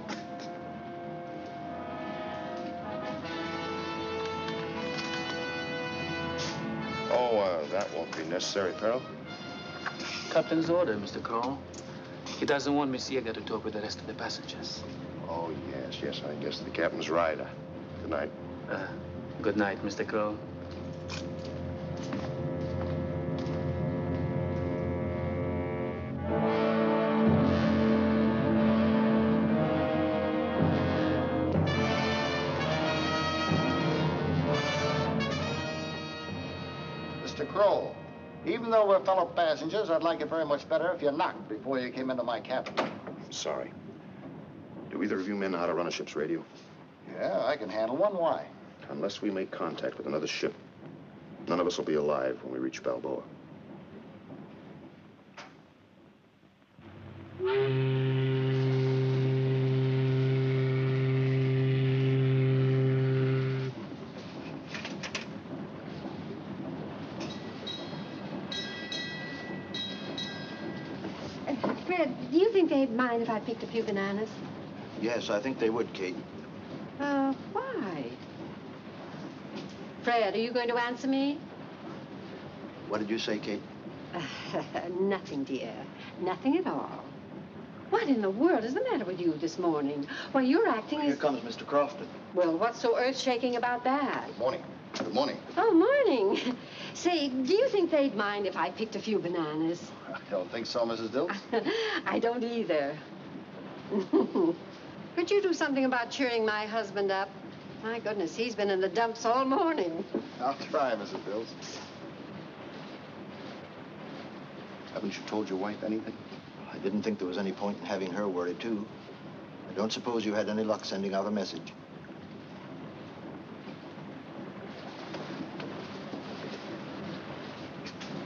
Oh, that won't be necessary, Peril. Captain's order, Mr. Kroll. He doesn't want Miss Yeager to talk with the rest of the passengers. Oh, yes, I guess the captain's right. Good night. Good night, Mr. Kroll. Mr. Kroll, even though we're fellow passengers, I'd like it very much better if you knocked before you came into my cabin. I'm sorry. Do either of you men know how to run a ship's radio? Yeah, I can handle one. Why? Unless we make contact with another ship, none of us will be alive when we reach Balboa. Fred, do you think they'd mind if I picked a few bananas? Yes, I think they would, Kate. Why? Fred, are you going to answer me? What did you say, Kate? Nothing, dear. Nothing at all. What in the world is the matter with you this morning? Why, you're acting Here comes Mr. Crofton. Well, what's so earth-shaking about that? Good morning. Good morning. Oh, morning. Say, do you think they'd mind if I picked a few bananas? I don't think so, Mrs. Dills. I don't either. Could you do something about cheering my husband up? My goodness, he's been in the dumps all morning. I'll try, Mrs. Dills. Haven't you told your wife anything? I didn't think there was any point in having her worried, too. I don't suppose you had any luck sending out a message.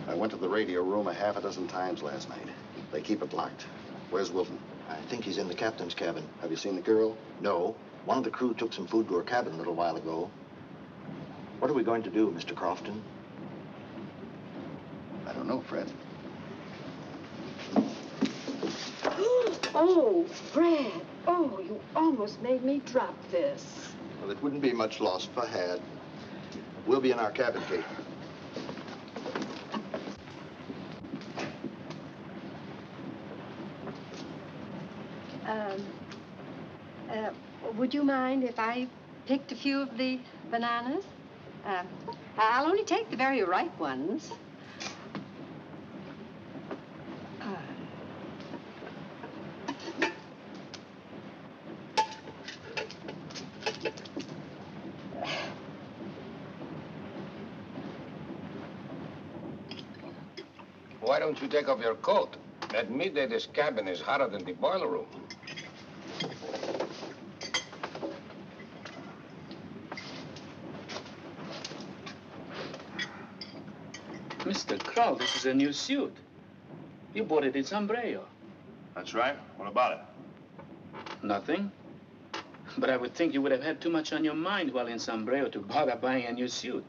I went to the radio room a half a dozen times last night. They keep it locked. Where's Wilton? I think he's in the captain's cabin. Have you seen the girl? No. One of the crew took some food to her cabin a little while ago. What are we going to do, Mr. Crofton? I don't know, Fred. Oh, Fred. Oh, you almost made me drop this. Well, it wouldn't be much loss if I had. We'll be in our cabin, Kate. Would you mind if I picked a few of the bananas? I'll only take the very ripe ones. Why don't you take off your coat? At midday, this cabin is hotter than the boiler room. Mr. Kroll, this is a new suit. You bought it in Sombrero. That's right. What about it? Nothing. But I would think you would have had too much on your mind while in Sombrero to bother buying a new suit.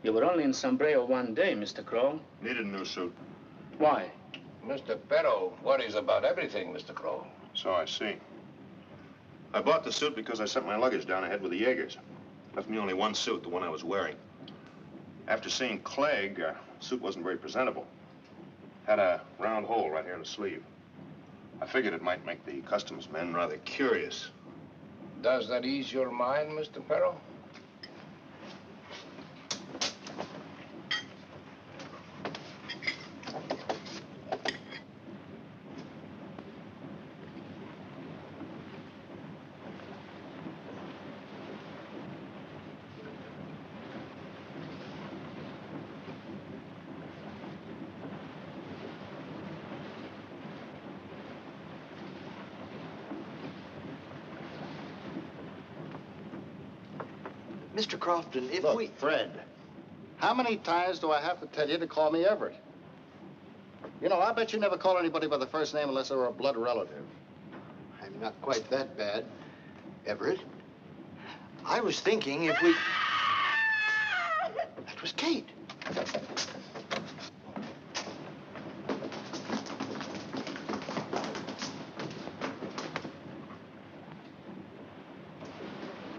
You were only in Sombrero one day, Mr. Kroll. Needed a new suit. Why? Mr. Perro worries about everything, Mr. Crow. So I see. I bought the suit because I sent my luggage down ahead with the Jaegers. Left me only one suit, the one I was wearing. After seeing Clegg, the suit wasn't very presentable. Had a round hole right here in the sleeve. I figured it might make the customs men rather curious. Does that ease your mind, Mr. Perro? Mr. Crofton, if Look, Fred, how many times do I have to tell you to call me Everett? You know, I bet you never call anybody by the first name unless they're a blood relative. I'm not quite that bad, Everett. I was thinking if we... That was Kate.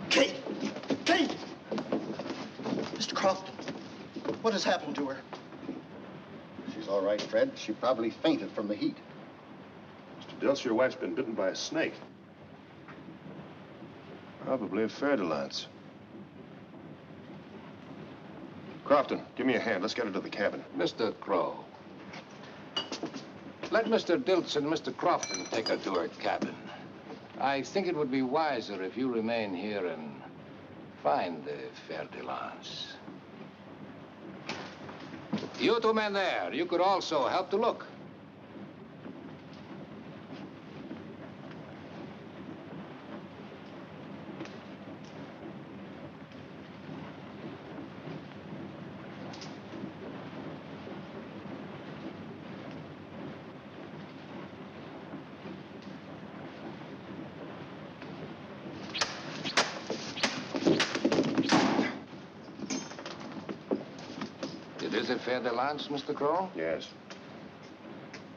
Kate! Kate! Mr. Crofton, What has happened to her? She's all right, Fred. She probably fainted from the heat. Mr. Dilts, your wife's been bitten by a snake. Probably a fer-de-lance. Crofton, give me a hand. Let's get her to the cabin. Mr. Crow, let Mr. Dilts and Mr. Crofton take her to her cabin. I think it would be wiser if you remain here and find the fer-de-lance. You two men there, you could also help to look. Is it fer-de-lance, Mr. Crow? Yes.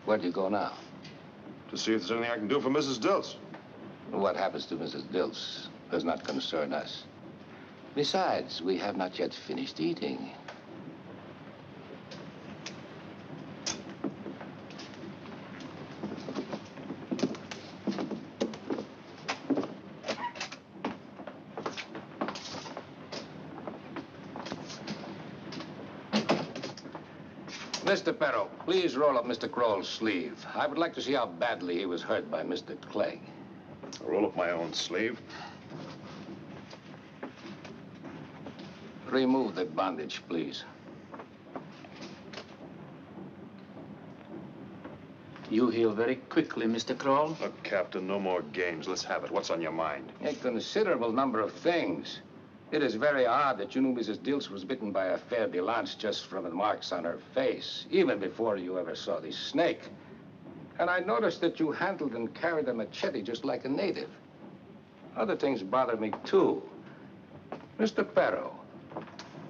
Where do you go now? To see if there's anything I can do for Mrs. Dilts. What happens to Mrs. Dilts does not concern us. Besides, we have not yet finished eating. Mr. Perro, please roll up Mr. Crowell's sleeve. I would like to see how badly he was hurt by Mr. Clegg. I'll roll up my own sleeve. Remove that bandage, please. You heal very quickly, Mr. Crowell. Look, Captain, no more games. Let's have it. What's on your mind? A considerable number of things. It is very odd that you knew Mrs. Dilts was bitten by a fer-de-lance just from the marks on her face, even before you ever saw the snake. And I noticed that you handled and carried a machete just like a native. Other things bother me, too. Mr. Perro,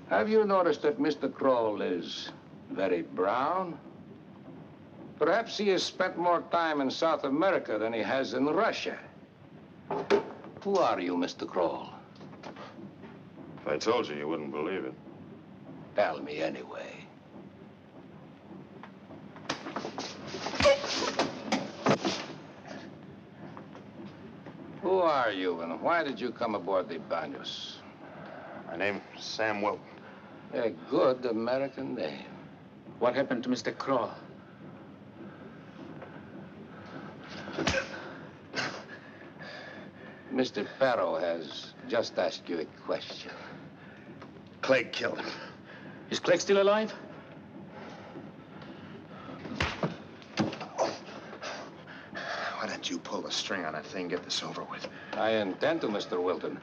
have you noticed that Mr. Crowell is very brown? Perhaps he has spent more time in South America than he has in Russia. Who are you, Mr. Crowell? If I told you, you wouldn't believe it. Tell me anyway. Who are you, and why did you come aboard the Banos? My name's Sam Wilton. A good American name. What happened to Mr. Crow? Mr. Perro has just asked you a question. Clegg killed him. Is Clegg still alive? Why don't you pull the string on that thing, get this over with? I intend to, Mr. Wilton,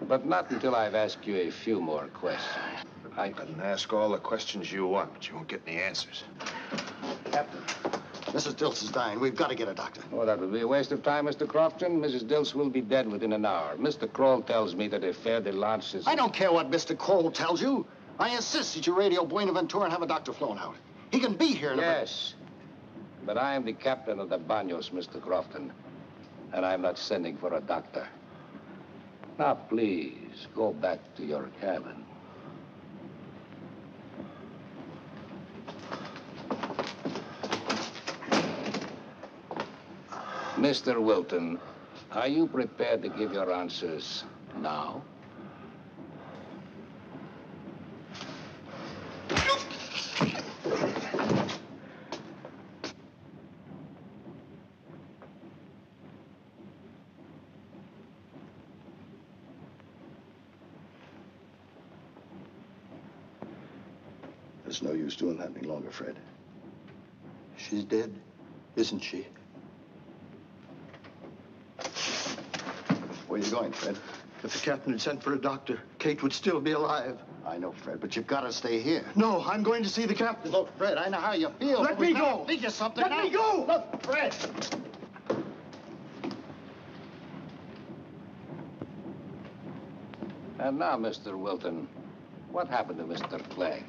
but not until I've asked you a few more questions. I can ask all the questions you want, but you won't get any answers. Captain, Mrs. Dilts is dying. We've got to get a doctor. Oh, that would be a waste of time, Mr. Crofton. Mrs. Dilts will be dead within an hour. Mr. Kroll tells me that a fer-de-lance is... I don't care what Mr. Kroll tells you. I insist that you radio Buenaventura and have a doctor flown out. He can be here in Yes, but I am the captain of the Banos, Mr. Crofton, and I'm not sending for a doctor. Now, please, go back to your cabin. Mr. Wilton, are you prepared to give your answers now? There's no use doing that any longer, Fred. She's dead, isn't she? Where are you going, Fred? If the captain had sent for a doctor, Kate would still be alive. I know, Fred, but you've got to stay here. No, I'm going to see the captain. Look, Fred, I know how you feel. Let me go. Think of something. Let me go. Look, Fred. And now, Mr. Wilton, what happened to Mr. Clegg?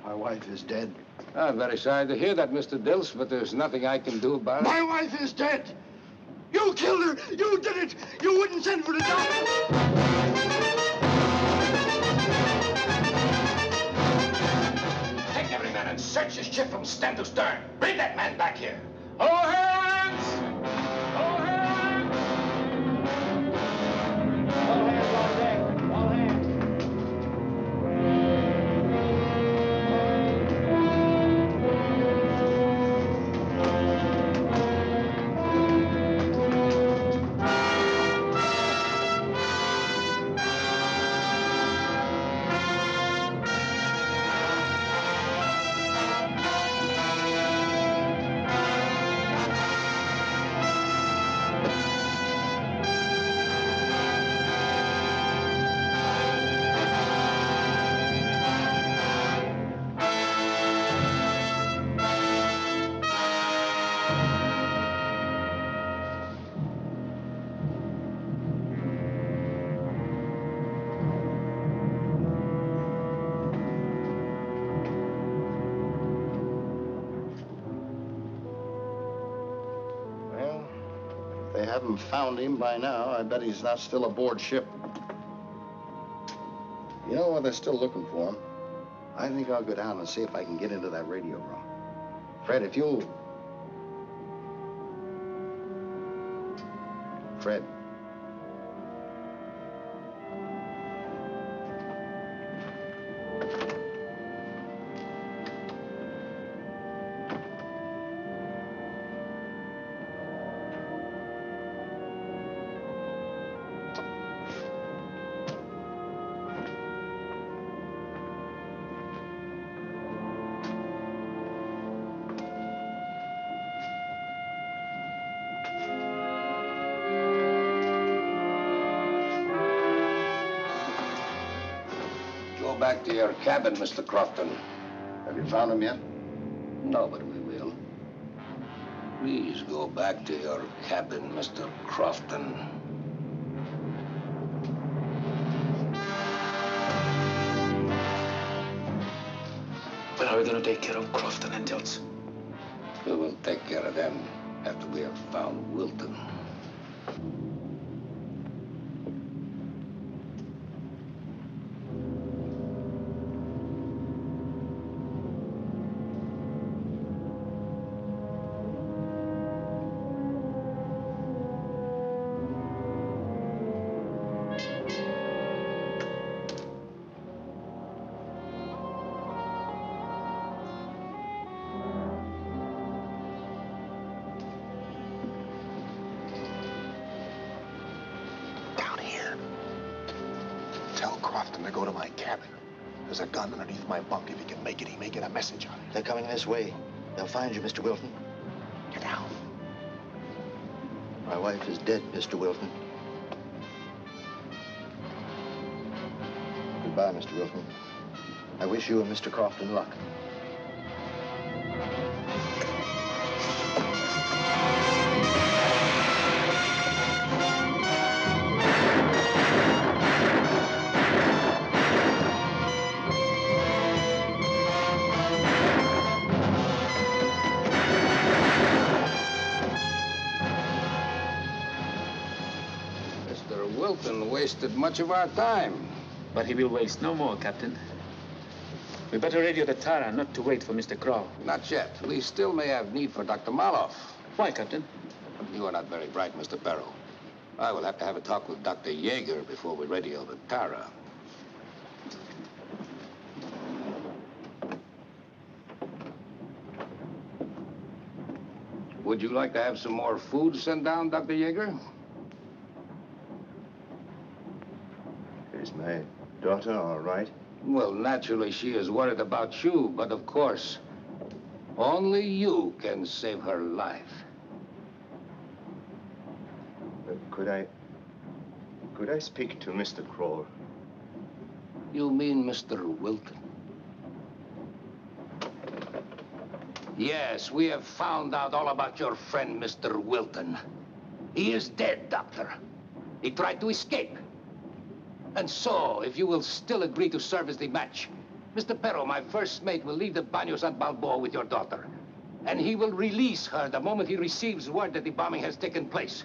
My wife is dead. I'm very sorry to hear that, Mr. Dilts, but there's nothing I can do about it. My wife is dead. You killed her. You did it. You wouldn't send for the doctor. and search his ship from stem to stern. Bring that man back here. All hands! All hands! All hands on deck. All hands. They haven't found him by now. I bet he's not still aboard ship. You know, while they're still looking for him, I think I'll go down and see if I can get into that radio room. Fred, if you'll... Fred. Go back to your cabin, Mr. Crofton. Have you found him yet? No, but we will. Please go back to your cabin, Mr. Crofton. But how are we going to take care of Crofton and Dilts? We will take care of them after we have found Wilton. Tell Crofton to go to my cabin. There's a gun underneath my bunk. If he can make it, he may get a message on it. They're coming this way. They'll find you, Mr. Wilton. Get down. My wife is dead, Mr. Wilton. Goodbye, Mr. Wilton. I wish you and Mr. Crofton luck. Wilton wasted much of our time. But he will waste no more, Captain. We better radio the Tara, not to wait for Mr. Crow. Not yet. We still may have need for Dr. Maloff. Why, Captain? You are not very bright, Mr. Perro. I will have to have a talk with Dr. Yeager before we radio the Tara. Would you like to have some more food sent down, Dr. Yeager? Is my daughter all right? Well, naturally, she is worried about you, but of course, only you can save her life. Could I speak to Mr. Kroll? You mean Mr. Wilton? Yes, we have found out all about your friend, Mr. Wilton. He is dead, Doctor. He tried to escape. And so, if you will still agree to serve as the match, Mr. Perro, my first mate, will leave the Banos at Balboa with your daughter. And he will release her the moment he receives word that the bombing has taken place.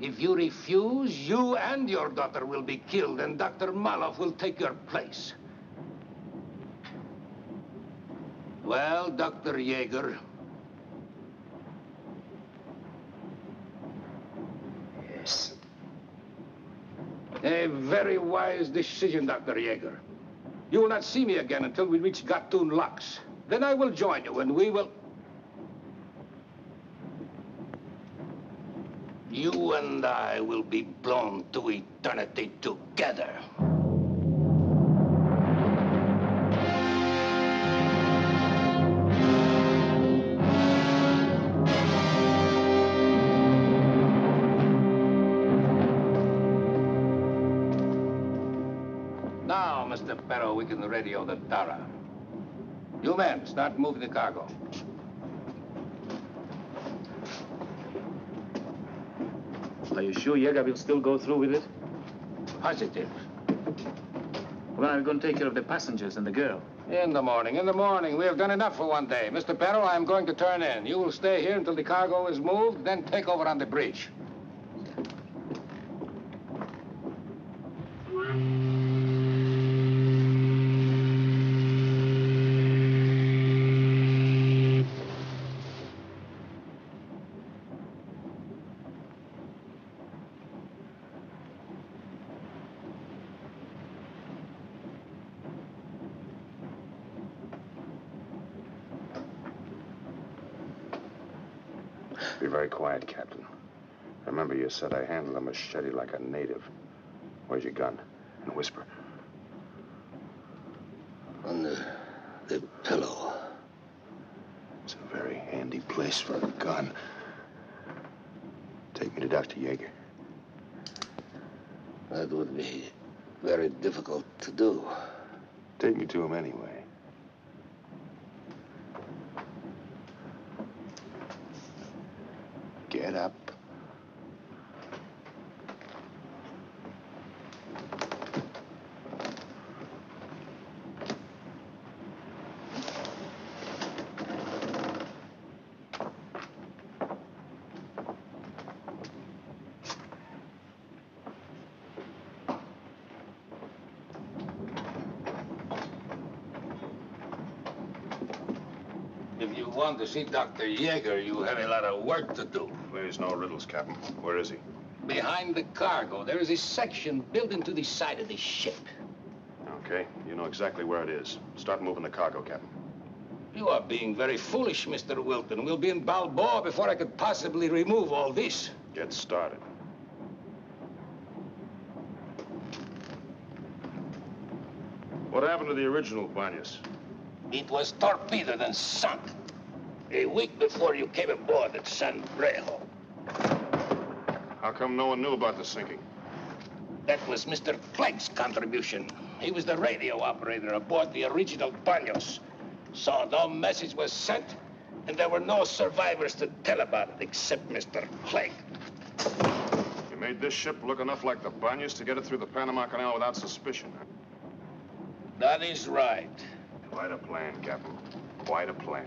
If you refuse, you and your daughter will be killed, and Dr. Maloff will take your place. Well, Dr. Yeager. Yes. A very wise decision, Dr. Yeager. You will not see me again until we reach Gatun Locks. Then I will join you, and we will... You and I will be blown to eternity together. Now, Mr. Perro, we can radio the Tara. You men, start moving the cargo. Are you sure Yeager will still go through with it? Positive. When are we going to take care of the passengers and the girl? In the morning, in the morning. We have done enough for one day. Mr. Perro, I am going to turn in. You will stay here until the cargo is moved, then take over on the bridge. Be very quiet, Captain. Remember, you said I handle a machete like a native. Where's your gun? And whisper. On the pillow. It's a very handy place for a gun. Take me to Dr. Yeager. That would be very difficult to do. Take me to him anyway. Get up. If you want to see Dr. Yeager, you have a lot of work to do. There's no riddles, Captain. Where is he? Behind the cargo, there is a section built into the side of the ship. Okay, you know exactly where it is. Start moving the cargo, Captain. You are being very foolish, Mr. Wilton. We'll be in Balboa before I could possibly remove all this. Get started. What happened to the original Banyas? It was torpedoed and sunk a week before you came aboard at San Brejo. How come no one knew about the sinking? That was Mr. Clegg's contribution. He was the radio operator aboard the original Banos. So no message was sent, and there were no survivors to tell about it except Mr. Clegg. You made this ship look enough like the Banyas to get it through the Panama Canal without suspicion, huh? That is right. Quite a plan, Captain. Quite a plan.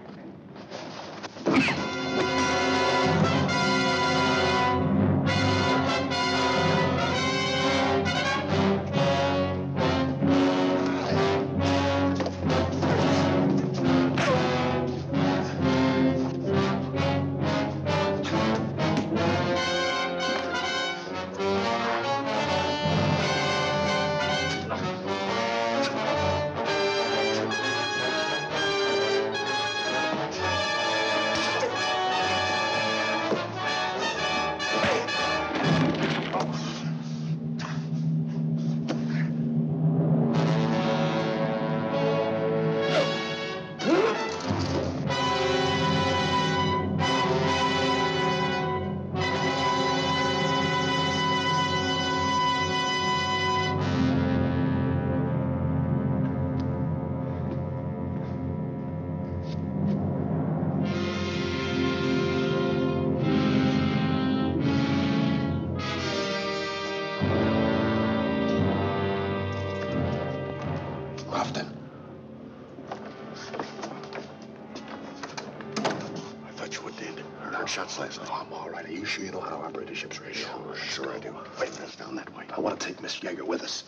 Shots last night. I'm all right. Are you sure you know how to operate a ship's radio? Sure I do. Wait, that's down that way. I want to take Miss Yeager with us.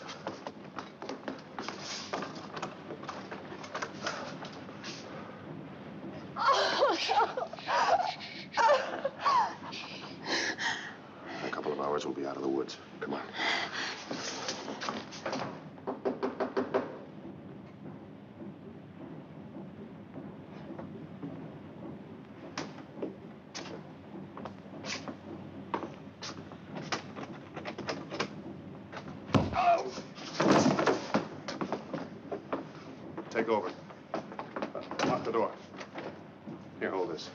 woods. Come on. Take over. Lock the door. Here, hold this.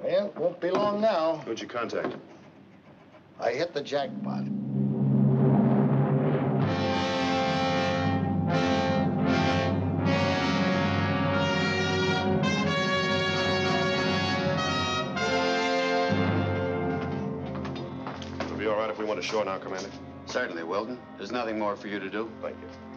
Well, won't be long now. Who'd you contact? I hit the jackpot. It'll be all right if we went ashore now, Commander. Certainly, Wilton. There's nothing more for you to do. Thank you.